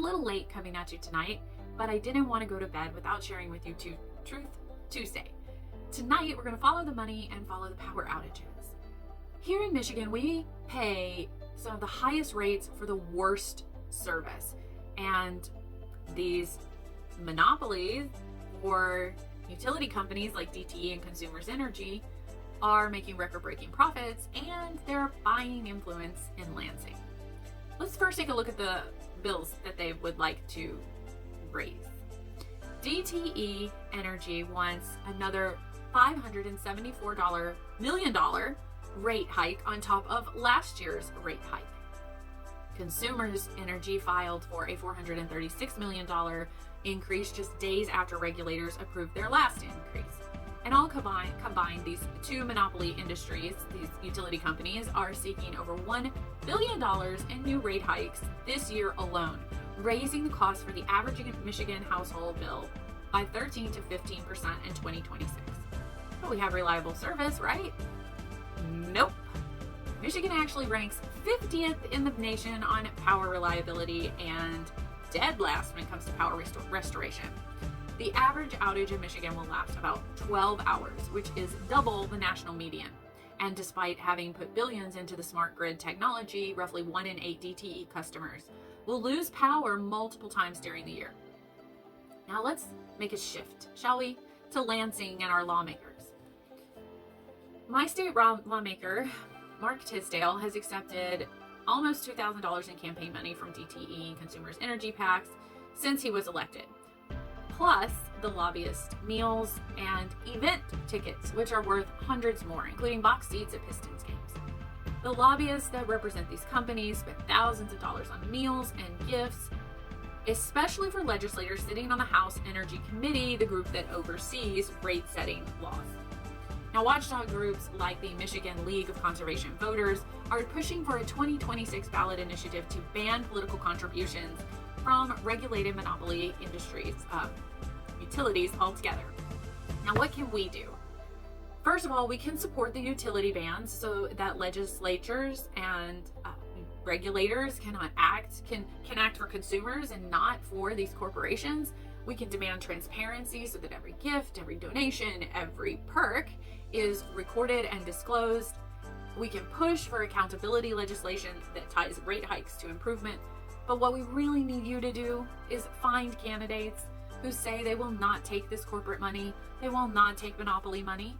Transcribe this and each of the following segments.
little late coming at you tonight, but I didn't want to go to bed without sharing with you Truth Tuesday. Tonight, we're going to follow the money and follow the power outages. Here in Michigan, we pay some of the highest rates for the worst service. And these monopolies or utility companies like DTE and Consumers Energy are making record-breaking profits, and they're buying influence in Lansing. Let's first take a look at the bills that they would like to raise. DTE Energy wants another $574 million rate hike on top of last year's rate hike. Consumers Energy filed for a $436 million increase just days after regulators approved their last increase. And all combined, these two monopoly industries, these utility companies, are seeking over $1 billion in new rate hikes this year alone, raising the cost for the average Michigan household bill by 13 to 15% in 2026. But we have reliable service, right? Nope. Michigan actually ranks 50th in the nation on power reliability and dead last when it comes to power restoration. The average outage in Michigan will last about 12 hours, which is double the national median. And despite having put billions into the smart grid technology, roughly 1 in 8 DTE customers will lose power multiple times during the year. Now let's make a shift, shall we, to Lansing and our lawmakers. My state lawmaker, Mark Tisdale, has accepted almost $2,000 in campaign money from DTE and Consumers Energy PACs since he was elected, plus the lobbyist meals and event tickets, which are worth hundreds more, including box seats at Pistons games. The lobbyists that represent these companies spend thousands of dollars on meals and gifts, especially for legislators sitting on the House Energy Committee, the group that oversees rate-setting laws. Now, watchdog groups like the Michigan League of Conservation Voters are pushing for a 2026 ballot initiative to ban political contributions from regulated monopoly industries, utilities altogether. Now, what can we do? First of all, we can support the utility bans so that legislatures and regulators can act for consumers and not for these corporations. We can demand transparency so that every gift, every donation, every perk is recorded and disclosed. We can push for accountability legislation that ties rate hikes to improvement. But what we really need you to do is find candidates who say they will not take this corporate money, they will not take monopoly money,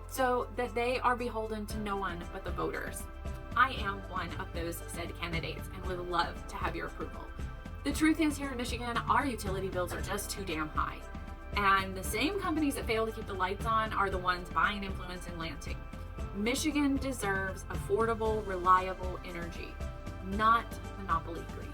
so that they are beholden to no one but the voters. I am one of those said candidates and would love to have your approval. The truth is, here in Michigan, our utility bills are just too damn high. And the same companies that fail to keep the lights on are the ones buying influence in Lansing. Michigan deserves affordable, reliable energy, not monopoly greed.